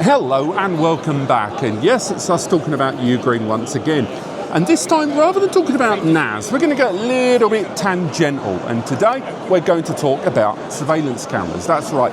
Hello and welcome back, and yes, it's us talking about Ugreen once again. And this time, rather than talking about NAS, we're going to get a little bit tangential, and today we're going to talk about surveillance cameras. That's right.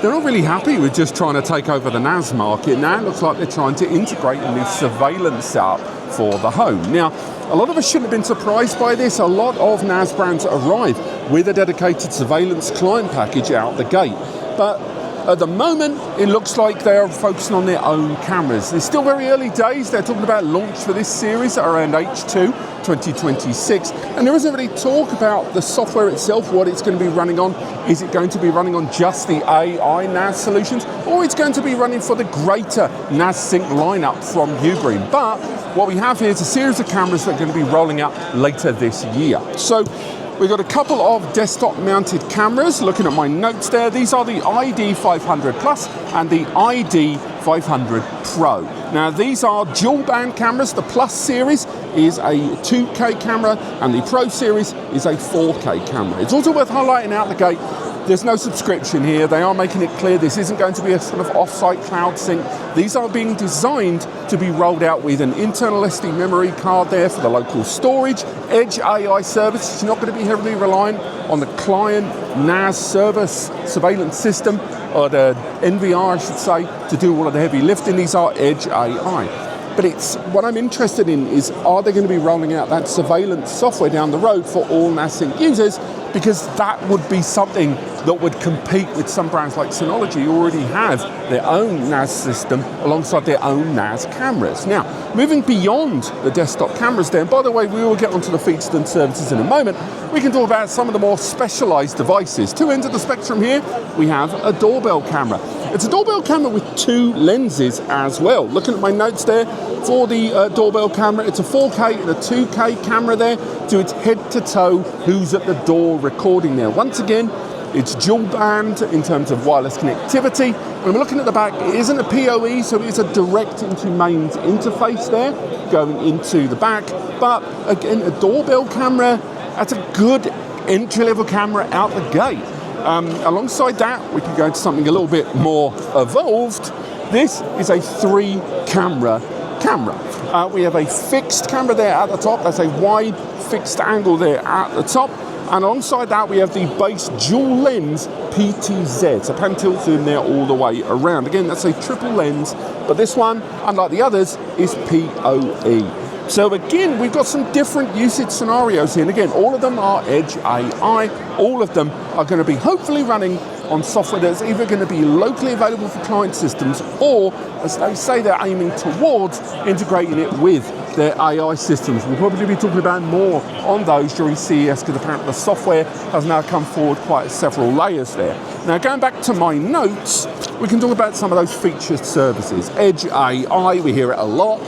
They're not really happy with just trying to take over the NAS market. Now it looks like they're trying to integrate a new surveillance setup for the home. Now, a lot of us shouldn't have been surprised by this. A lot of NAS brands arrive with a dedicated surveillance client package out the gate. But at the moment, it looks like they're focusing on their own cameras. It's still very early days. They're talking about launch for this series around H2 2026. And there isn't really talk about the software itself, what it's going to be running on. Is it going to be running on just the AI NAS solutions, or it's going to be running for the greater NAS Sync lineup from Ugreen? But what we have here is a series of cameras that are going to be rolling out later this year. So we've got a couple of desktop mounted cameras. Looking at my notes there, these are the ID 500 Plus and the ID 500 Pro. Now these are dual band cameras. The Plus series is a 2K camera and the Pro series is a 4K camera. It's also worth highlighting out the gate, there's no subscription here. They are making it clear this isn't going to be a sort of off-site cloud sync. These are being designed to be rolled out with an internal SD memory card there for the local storage, edge AI service. It's not going to be heavily reliant on the client NAS service surveillance system, or the NVR I should say, to do all of the heavy lifting. These are edge AI. But it's what I'm interested in is, are they going to be rolling out that surveillance software down the road for all NAS Sync users? Because that would be something that would compete with some brands like Synology, who already have their own NAS system alongside their own NAS cameras. Now, moving beyond the desktop cameras there, and by the way, we will get onto the features and services in a moment, we can talk about some of the more specialized devices. Two ends of the spectrum here, we have a doorbell camera. It's a doorbell camera with two lenses as well. Looking at my notes there, for the doorbell camera, it's a 4K and a 2K camera there, so it's head-to-toe who's at the door recording there. Once again, it's dual band in terms of wireless connectivity. When we're looking at the back, it isn't a PoE, so it's a direct into mains interface there, going into the back. But again, a doorbell camera, that's a good entry-level camera out the gate. Alongside that, we can go to something a little bit more evolved. This is a 3-camera camera. We have a fixed camera there at the top. That's a wide fixed angle there at the top. And alongside that, we have the base dual lens PTZ. So pan tilt zoom there all the way around. Again, that's a triple lens, but this one, unlike the others, is PoE. So again, we've got some different usage scenarios here. And again, all of them are edge AI. All of them are going to be hopefully running on software that's either going to be locally available for client systems, or, as they say, they're aiming towards integrating it with their AI systems. We'll probably be talking about more on those during CES, because apparently the software has now come forward quite several layers there. Now, going back to my notes, we can talk about some of those featured services. Edge AI, we hear it a lot.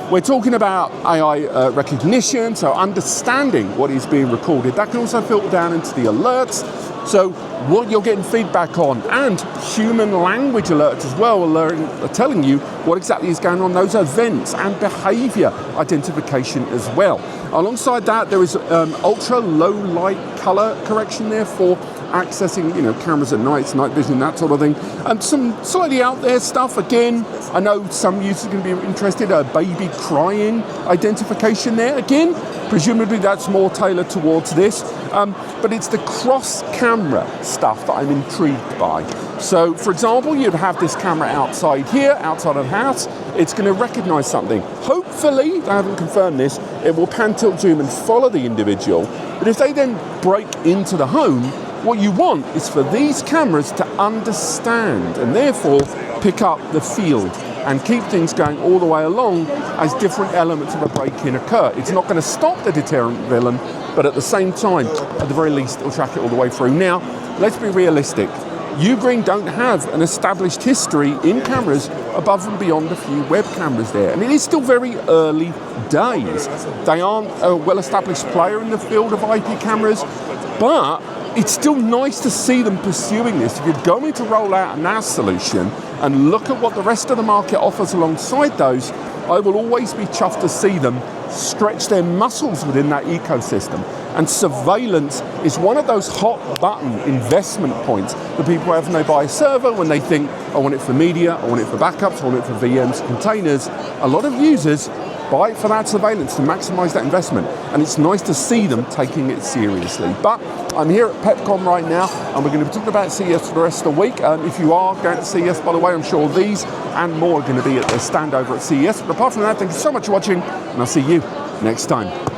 We're talking about AI recognition, so understanding what is being recorded. That can also filter down into the alerts, so what you're getting feedback on, and human language alerts as well, telling you what exactly is going on, those events, and behavior identification as well. Alongside that, there is ultra low light color correction there for accessing, cameras at night, night vision, that sort of thing. And some slightly out there stuff, again, I know some users are going to be interested, baby crying identification there. Again, presumably that's more tailored towards this, but it's the cross-camera stuff that I'm intrigued by. So, for example, you'd have this camera outside here, outside of the house. It's going to recognize something. Hopefully, I haven't confirmed this, it will pan, tilt, zoom and follow the individual. But if they then break into the home, what you want is for these cameras to understand and therefore pick up the field and keep things going all the way along as different elements of a break-in occur. It's not going to stop the deterrent villain, but at the same time, at the very least, it'll track it all the way through. Now, let's be realistic. Ugreen don't have an established history in cameras above and beyond a few web cameras there. And it is still very early days. They aren't a well-established player in the field of IP cameras, but it's still nice to see them pursuing this. If you're going to roll out a NAS solution and look at what the rest of the market offers alongside those, I will always be chuffed to see them stretch their muscles within that ecosystem. And surveillance is one of those hot button investment points that people have when they buy a server, when they think, I want it for media, I want it for backups, I want it for VMs, containers. A lot of users buy it for that surveillance to maximize that investment. And it's nice to see them taking it seriously. But I'm here at PepCon right now, and we're going to be talking about CES for the rest of the week. If you are going to CES, by the way, I'm sure these and more are going to be at the stand over at CES. But apart from that, thank you so much for watching, and I'll see you next time.